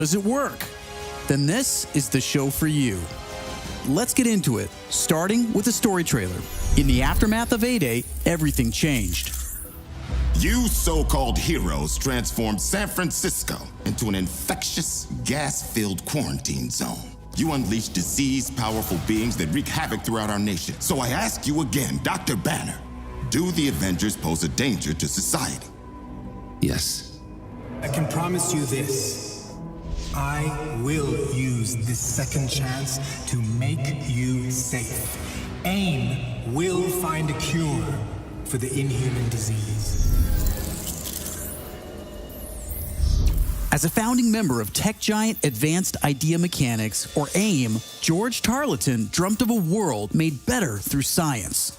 Does it work? Then this is the show for you. Let's get into it, starting with a story trailer. In the aftermath of A-Day, everything changed. You so-called heroes transformed San Francisco into an infectious, gas-filled quarantine zone. You unleashed diseased, powerful beings that wreak havoc throughout our nation. So I ask you again, Dr. Banner, do the Avengers pose a danger to society? Yes. I can promise you this. I will use this second chance to make you safe. AIM will find a cure for the inhuman disease. As a founding member of tech giant Advanced Idea Mechanics, or AIM, George Tarleton dreamt of a world made better through science.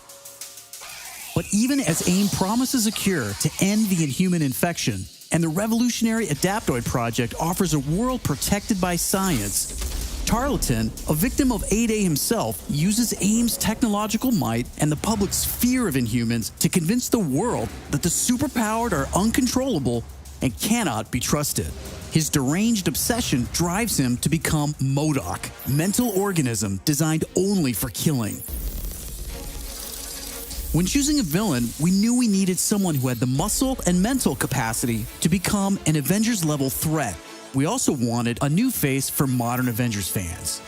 But even as AIM promises a cure to end the inhuman infection, and the revolutionary Adaptoid project offers a world protected by science, Tarleton, a victim of A-Day himself, uses AIM's technological might and the public's fear of Inhumans to convince the world that the superpowered are uncontrollable and cannot be trusted. His deranged obsession drives him to become MODOK, mental organism designed only for killing. When choosing a villain, we knew we needed someone who had the muscle and mental capacity to become an Avengers-level threat. We also wanted a new face for modern Avengers fans.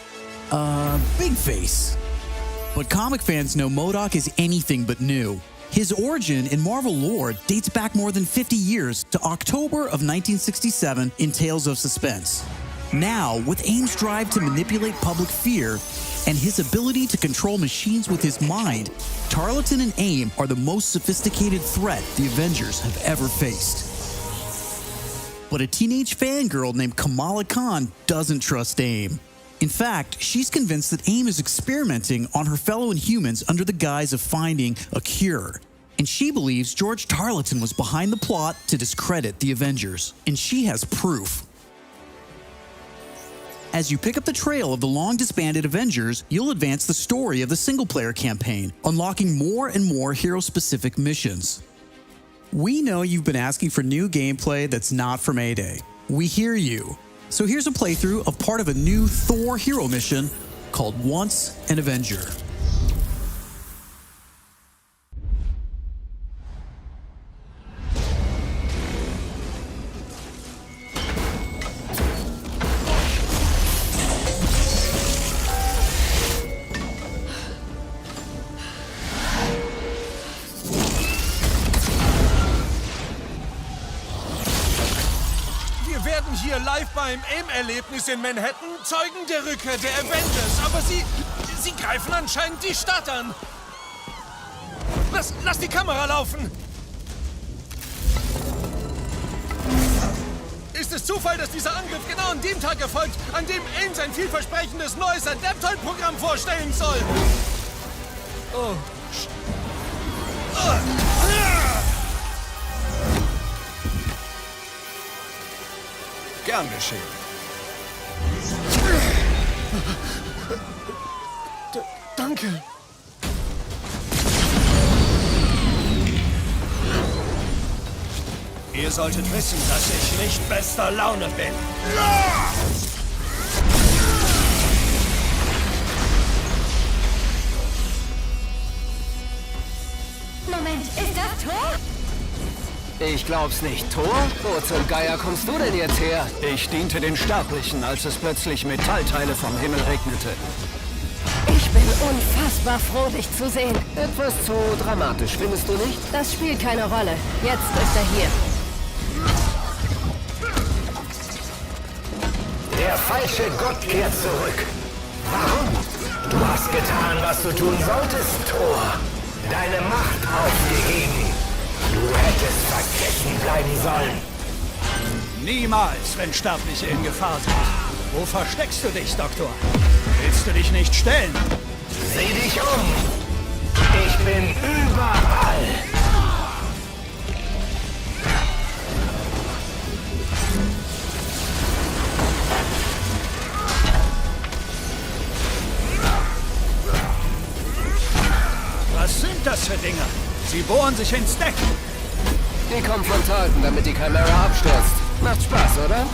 Big face. But comic fans know MODOK is anything but new. His origin in Marvel lore dates back more than 50 years to October of 1967 in Tales of Suspense. Now, with AIM's drive to manipulate public fear and his ability to control machines with his mind, Tarleton and AIM are the most sophisticated threat the Avengers have ever faced. But a teenage fangirl named Kamala Khan doesn't trust AIM. In fact, she's convinced that AIM is experimenting on her fellow Inhumans under the guise of finding a cure. And she believes George Tarleton was behind the plot to discredit the Avengers. And she has proof. As you pick up the trail of the long-disbanded Avengers, you'll advance the story of the single-player campaign, unlocking more and more hero-specific missions. We know you've been asking for new gameplay that's not from A-Day. We hear you. So here's a playthrough of part of a new Thor hero mission called Once an Avenger. Wir werden hier live beim AIM-Erlebnis in Manhattan Zeugen der Rückkehr der Avengers. Aber sie greifen anscheinend die Stadt an. Lass die Kamera laufen. Ist es Zufall, dass dieser Angriff genau an dem Tag erfolgt, an dem AIM sein vielversprechendes neues Adaptoid-Programm vorstellen soll? Oh. Gern geschehen. Danke. Ihr solltet wissen, dass ich nicht bester Laune bin. Moment, ist das Thor? Ich glaub's nicht. Thor? Wo zum Geier kommst du denn jetzt her? Ich diente den Sterblichen, als es plötzlich Metallteile vom Himmel regnete. Ich bin unfassbar froh, dich zu sehen. Etwas zu dramatisch, findest du nicht? Das spielt keine Rolle. Jetzt ist er hier. Der falsche Gott kehrt zurück. Warum? Du hast getan, was du tun solltest, Thor. Deine Macht aufgegeben. Du hättest vergessen bleiben sollen. Niemals, wenn Sterbliche in Gefahr sind. Wo versteckst du dich, Doktor? Willst du dich nicht stellen? Sieh dich um. Ich bin überall. Was sind das für Dinger? Sie bohren sich ins Deck. Die kommen von Tarleton, damit die Chimera abstürzt. Macht Spaß, oder?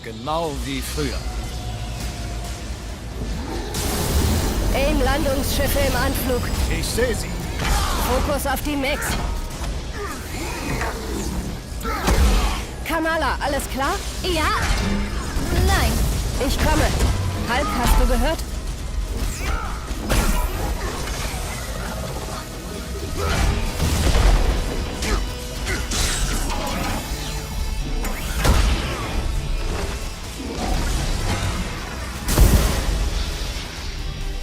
Genau wie früher. Landungsschiffe im Anflug. Ich sehe sie. Fokus auf die Mix. Kamala, alles klar? Ja. Nein. Ich komme. Hulk, hast du gehört?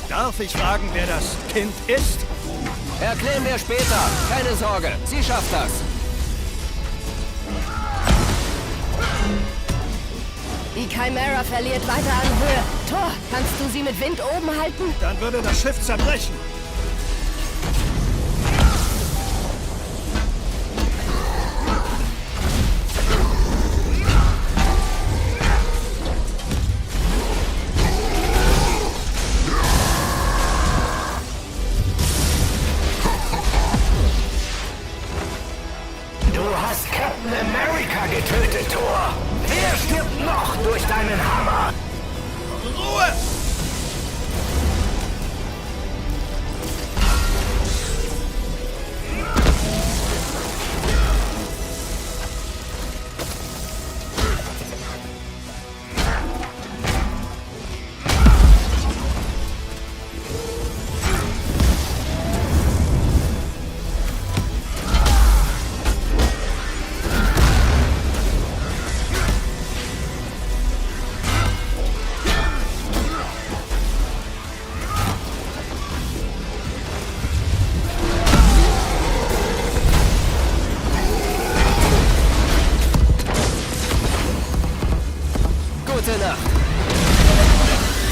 Darf ich fragen, wer das Kind ist? Erklären wir später. Keine Sorge, sie schafft das. Die Chimera verliert weiter an Höhe. Thor, kannst du sie mit Wind oben halten? Dann würde das Schiff zerbrechen. Du hast Captain America getötet, Thor. Wer stirbt noch durch deinen Hammer? Ruhe! Gute Nacht.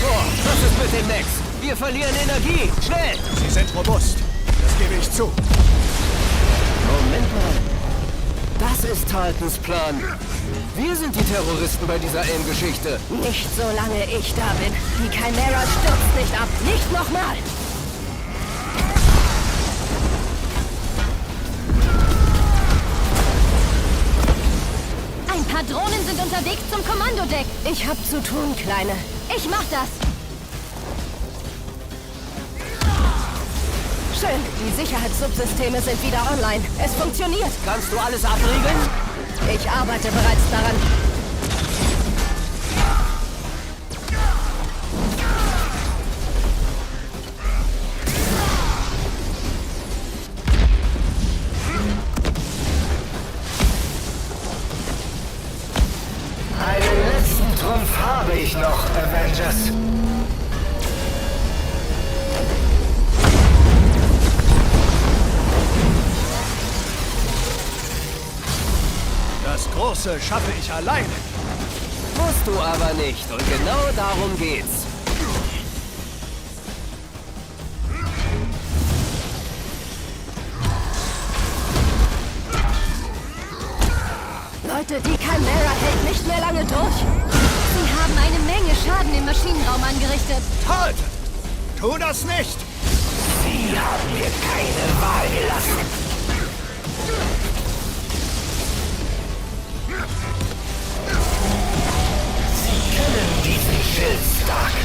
Thor, was ist mit dem Max? Wir verlieren Energie. Schnell! Sie sind robust. Das gebe ich zu. Moment mal. Das ist Taltons Plan. Wir sind die Terroristen bei dieser AIM-Geschichte. Nicht solange ich da bin. Die Chimera stürzt nicht ab. Nicht nochmal. Ein paar Drohnen sind unterwegs zum Kommandodeck. Ich hab zu tun, Kleine. Ich mach das. Schön. Die Sicherheitssubsysteme sind wieder online. Es funktioniert. Kannst du alles abriegeln? Ich arbeite bereits daran. Einen letzten Trumpf habe ich noch, Avengers. Das Große schaffe ich alleine. Musst du aber nicht. Und genau darum geht's. Leute, die Chimera hält nicht mehr lange durch. Sie haben eine Menge Schaden im Maschinenraum angerichtet. Halt! Tu das nicht! Sie haben mir keine Wahl gelassen. Sie kennen diesen Schild stark.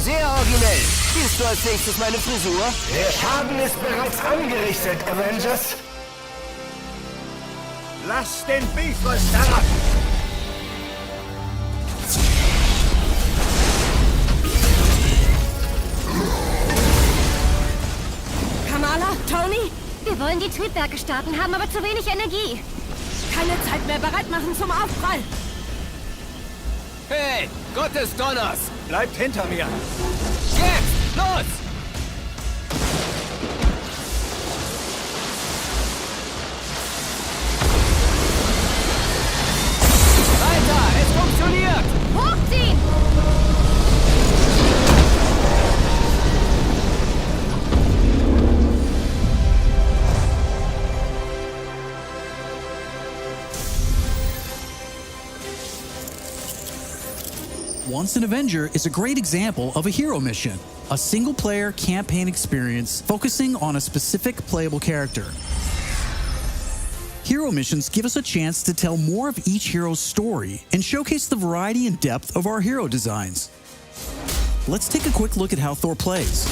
Sehr originell. Siehst du als nächstes meine Frisur? Der Schaden ist bereits angerichtet, Avengers. Lass den Bifrost herab! Kamala, Tony? Wir wollen die Triebwerke starten, haben aber zu wenig Energie. Keine Zeit mehr, bereit machen zum Aufprall. Hey, Gott des Donners! Bleibt hinter mir! Jetzt! Los! Weiter! Es funktioniert! Hochziehen! Once an Avenger is a great example of a hero mission, a single-player campaign experience focusing on a specific playable character. Hero missions give us a chance to tell more of each hero's story and showcase the variety and depth of our hero designs. Let's take a quick look at how Thor plays.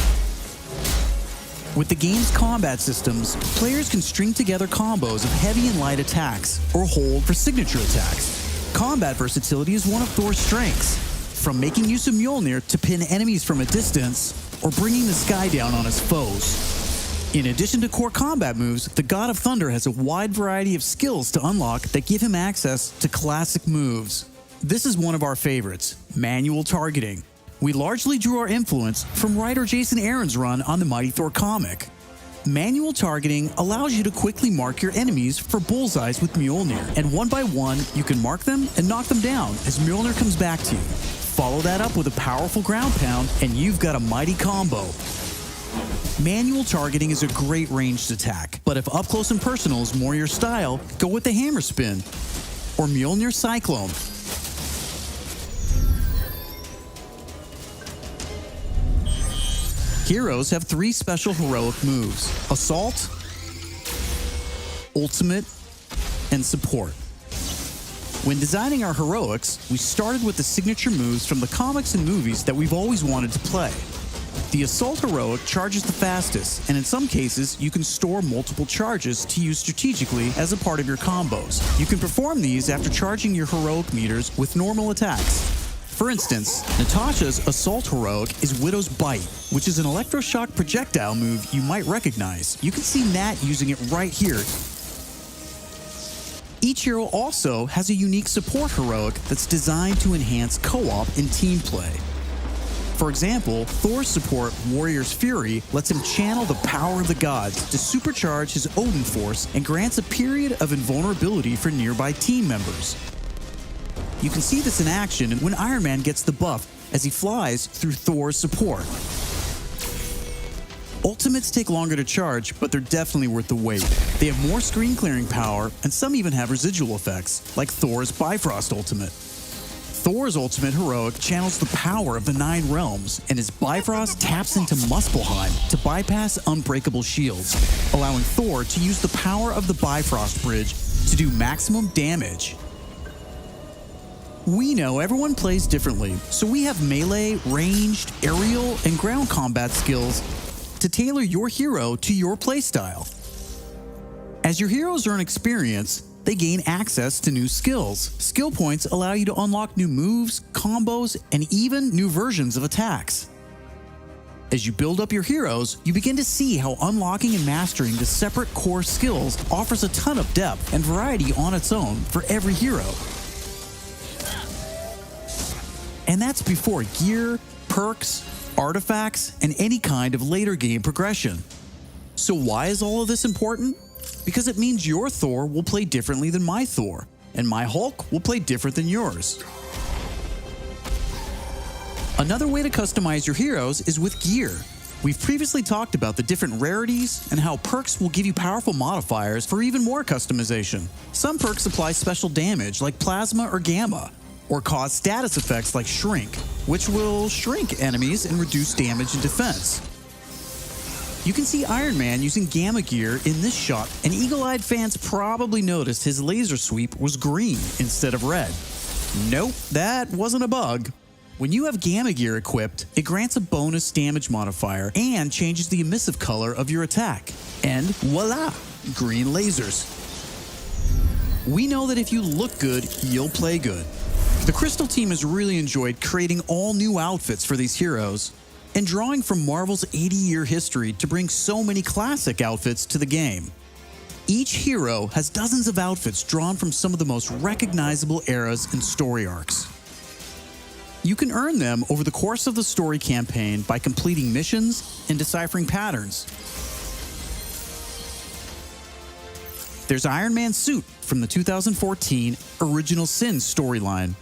With the game's combat systems, players can string together combos of heavy and light attacks, or hold for signature attacks. Combat versatility is one of Thor's strengths, from making use of Mjolnir to pin enemies from a distance, or bringing the sky down on his foes. In addition to core combat moves, the God of Thunder has a wide variety of skills to unlock that give him access to classic moves. This is one of our favorites, manual targeting. We largely drew our influence from writer Jason Aaron's run on the Mighty Thor comic. Manual targeting allows you to quickly mark your enemies for bullseyes with Mjolnir, and one by one, you can mark them and knock them down as Mjolnir comes back to you. Follow that up with a powerful ground pound, and you've got a mighty combo. Manual targeting is a great ranged attack, but if up close and personal is more your style, go with the hammer spin or Mjolnir Cyclone. Heroes have 3 special heroic moves: Assault, Ultimate, and Support. When designing our heroics, we started with the signature moves from the comics and movies that we've always wanted to play. The Assault heroic charges the fastest, and in some cases, you can store multiple charges to use strategically as a part of your combos. You can perform these after charging your heroic meters with normal attacks. For instance, Natasha's Assault heroic is Widow's Bite, which is an electroshock projectile move you might recognize. You can see Nat using it right here. Each hero also has a unique support heroic that's designed to enhance co-op and team play. For example, Thor's support, Warrior's Fury, lets him channel the power of the gods to supercharge his Odin force and grants a period of invulnerability for nearby team members. You can see this in action when Iron Man gets the buff as he flies through Thor's support. Ultimates take longer to charge, but they're definitely worth the wait. They have more screen clearing power, and some even have residual effects, like Thor's Bifrost Ultimate. Thor's ultimate heroic channels the power of the 9 realms, and his Bifrost taps into Muspelheim to bypass unbreakable shields, allowing Thor to use the power of the Bifrost Bridge to do maximum damage. We know everyone plays differently, so we have melee, ranged, aerial, and ground combat skills to tailor your hero to your playstyle. As your heroes earn experience, they gain access to new skills. Skill points allow you to unlock new moves, combos, and even new versions of attacks. As you build up your heroes, you begin to see how unlocking and mastering the separate core skills offers a ton of depth and variety on its own for every hero. And that's before gear, perks, artifacts, and any kind of later game progression. So why is all of this important? Because it means your Thor will play differently than my Thor, and my Hulk will play different than yours. Another way to customize your heroes is with gear. We've previously talked about the different rarities and how perks will give you powerful modifiers for even more customization. Some perks apply special damage like plasma or gamma, or cause status effects like shrink, which will shrink enemies and reduce damage and defense. You can see Iron Man using gamma gear in this shot, and eagle-eyed fans probably noticed his laser sweep was green instead of red. Nope, that wasn't a bug. When you have gamma gear equipped, it grants a bonus damage modifier and changes the emissive color of your attack. And voila, green lasers. We know that if you look good, you'll play good. The Crystal team has really enjoyed creating all new outfits for these heroes and drawing from Marvel's 80-year history to bring so many classic outfits to the game. Each hero has dozens of outfits drawn from some of the most recognizable eras and story arcs. You can earn them over the course of the story campaign by completing missions and deciphering patterns. There's Iron Man's suit from the 2014 Original Sin storyline.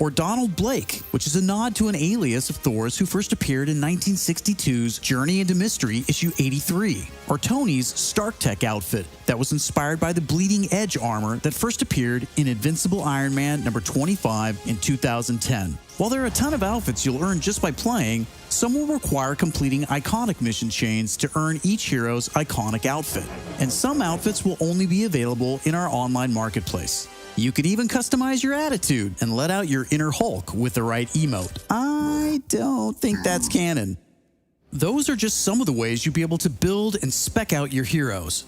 or Donald Blake, which is a nod to an alias of Thor's who first appeared in 1962's Journey into Mystery, issue 83, or Tony's StarkTech outfit that was inspired by the Bleeding Edge armor that first appeared in Invincible Iron Man number 25 in 2010. While there are a ton of outfits you'll earn just by playing, some will require completing iconic mission chains to earn each hero's iconic outfit, and some outfits will only be available in our online marketplace. You could even customize your attitude and let out your inner Hulk with the right emote. I don't think that's canon. Those are just some of the ways you'll be able to build and spec out your heroes.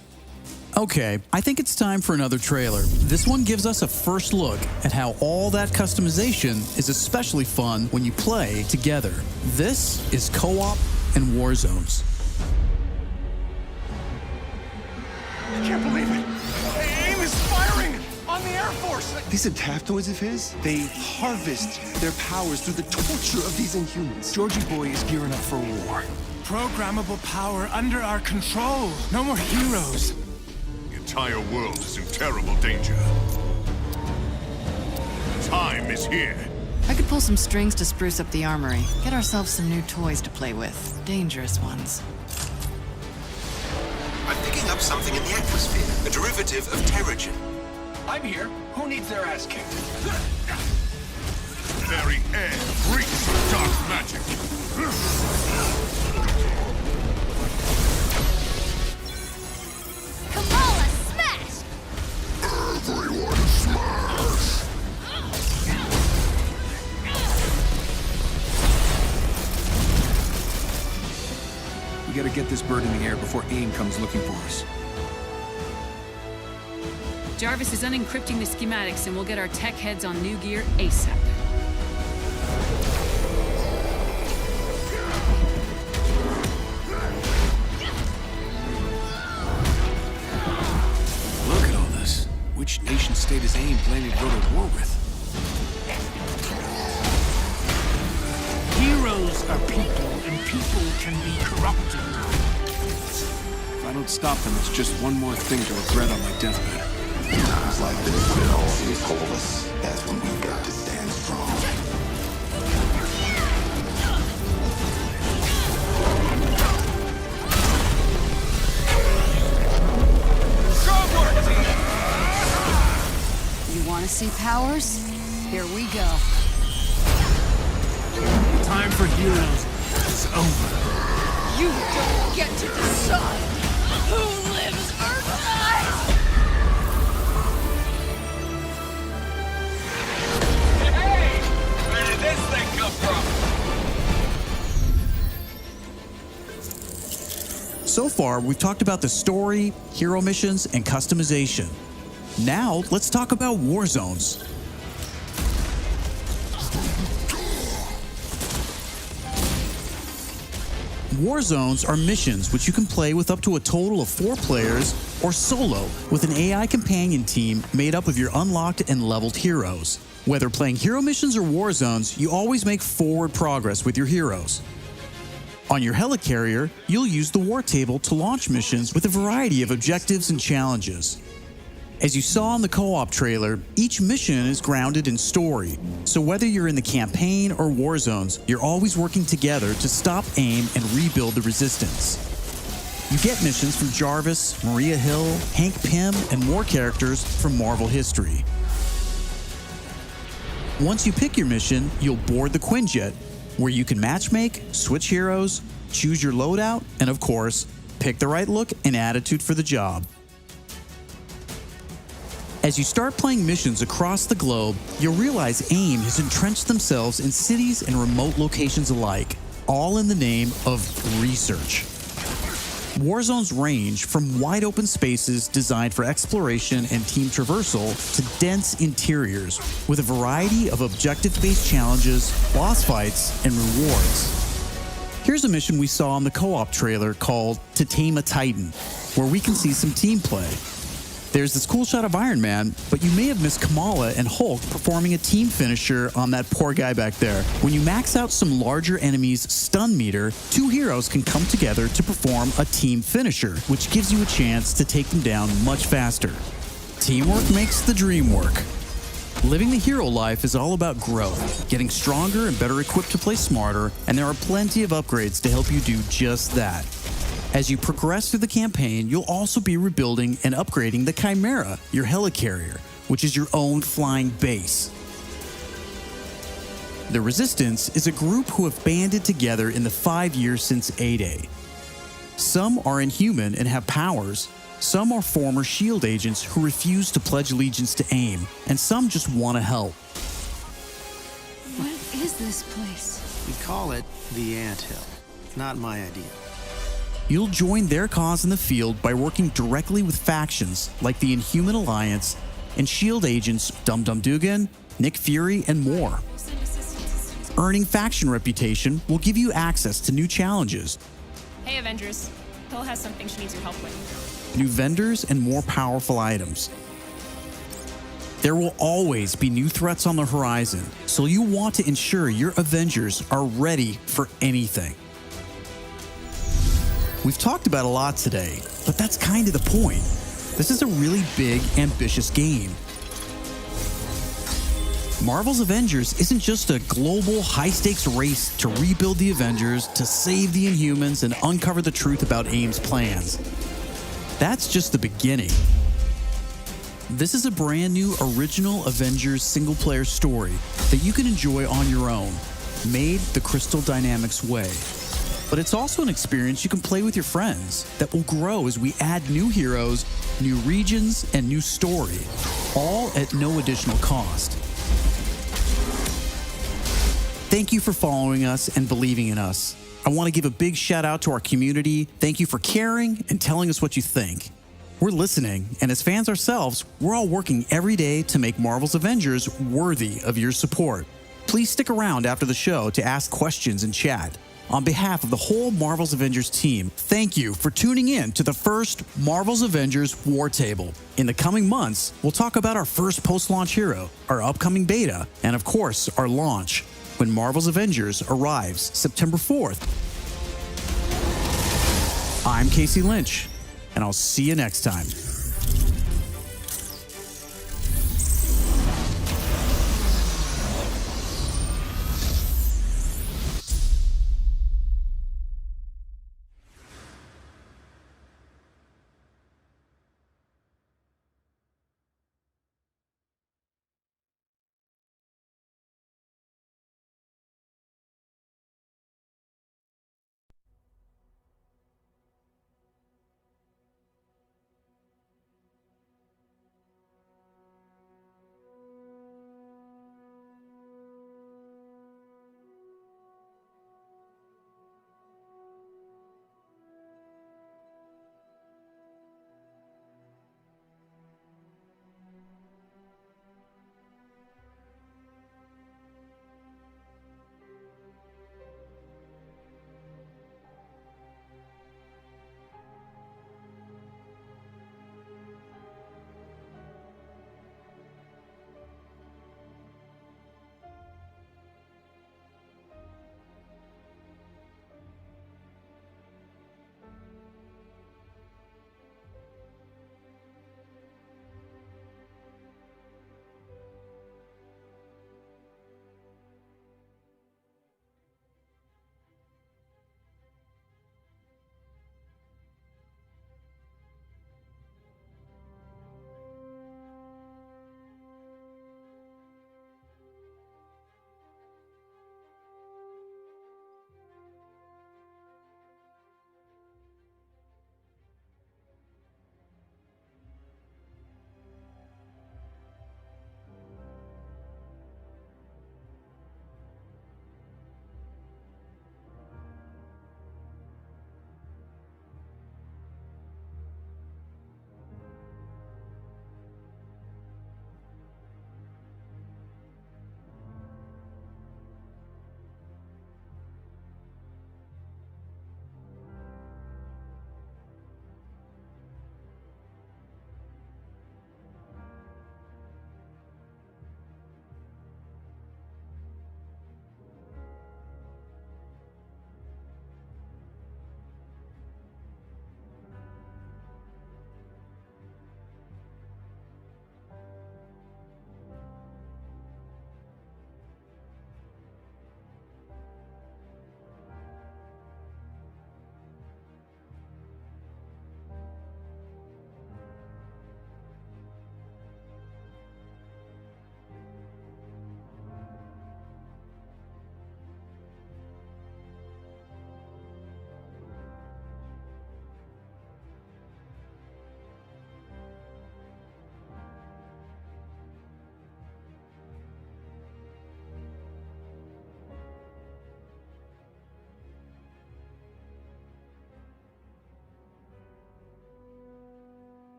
Okay, I think it's time for another trailer. This one gives us a first look at how all that customization is especially fun when you play together. This is Co-op and War Zones. I can't believe it! AIM is firing on the Air Force! These adaptoids of his, they harvest their powers through the torture of these Inhumans. Georgie Boy is gearing up for war. Programmable power under our control. No more heroes. The entire world is in terrible danger. Time is here. I could pull some strings to spruce up the armory. Get ourselves some new toys to play with. Dangerous ones. I'm picking up something in the atmosphere. A derivative of Terrigen. I'm here. Who needs their ass kicked? Very air breathes dark magic. Kamala, smash! Everyone smash! We gotta get this bird in the air before AIM comes looking for us. Jarvis is unencrypting the schematics and we'll get our tech heads on new gear ASAP. Look at all this. Which nation-state is AIM planning to go to war with? Heroes are people, and people can be corrupted. If I don't stop them, it's just one more thing to regret on my deathbed. Times like this, when it all seems hopeless, that's when we've got to stand strong. You want to see powers? Here we go. Time for heroes is over. You don't get to decide who lives or dies! Hey! Where did this thing come from? So far, we've talked about the story, hero missions, and customization. Now, let's talk about War Zones. War Zones are missions which you can play with up to a total of 4 players or solo with an AI companion team made up of your unlocked and leveled heroes. Whether playing hero missions or War Zones, you always make forward progress with your heroes. On your helicarrier, you'll use the war table to launch missions with a variety of objectives and challenges. As you saw in the co-op trailer, each mission is grounded in story, so whether you're in the campaign or war zones, you're always working together to stop AIM and rebuild the resistance. You get missions from Jarvis, Maria Hill, Hank Pym, and more characters from Marvel history. Once you pick your mission, you'll board the Quinjet, where you can matchmake, switch heroes, choose your loadout, and of course, pick the right look and attitude for the job. As you start playing missions across the globe, you'll realize AIM has entrenched themselves in cities and remote locations alike, all in the name of research. War zones range from wide open spaces designed for exploration and team traversal to dense interiors with a variety of objective-based challenges, boss fights, and rewards. Here's a mission we saw in the co-op trailer called To Tame a Titan, where we can see some team play. There's this cool shot of Iron Man, but you may have missed Kamala and Hulk performing a team finisher on that poor guy back there. When you max out some larger enemies' stun meter, 2 heroes can come together to perform a team finisher, which gives you a chance to take them down much faster. Teamwork makes the dream work. Living the hero life is all about growth, getting stronger and better equipped to play smarter, and there are plenty of upgrades to help you do just that. As you progress through the campaign, you'll also be rebuilding and upgrading the Chimera, your helicarrier, which is your own flying base. The Resistance is a group who have banded together in the 5 years since A-Day. Some are inhuman and have powers. Some are former SHIELD agents who refuse to pledge allegiance to AIM, and some just want to help. What is this place? We call it the Anthill. Not my idea. You'll join their cause in the field by working directly with factions like the Inhuman Alliance and SHIELD agents Dum Dum Dugan, Nick Fury, and more. Earning faction reputation will give you access to new challenges, Hey, Avengers. Hill has something she needs your help with. new vendors, and more powerful items. There will always be new threats on the horizon, so you want to ensure your Avengers are ready for anything. We've talked about a lot today, but that's kind of the point. This is a really big, ambitious game. Marvel's Avengers isn't just a global, high-stakes race to rebuild the Avengers, to save the Inhumans, and uncover the truth about AIM's plans. That's just the beginning. This is a brand new original Avengers single-player story that you can enjoy on your own, made the Crystal Dynamics way. But it's also an experience you can play with your friends that will grow as we add new heroes, new regions, and new story, all at no additional cost. Thank you for following us and believing in us. I want to give a big shout out to our community. Thank you for caring and telling us what you think. We're listening, and as fans ourselves, we're all working every day to make Marvel's Avengers worthy of your support. Please stick around after the show to ask questions and chat. On behalf of the whole Marvel's Avengers team, thank you for tuning in to the first Marvel's Avengers War Table. In the coming months, we'll talk about our first post-launch hero, our upcoming beta, and of course, our launch, when Marvel's Avengers arrives September 4th. I'm Casey Lynch, and I'll see you next time.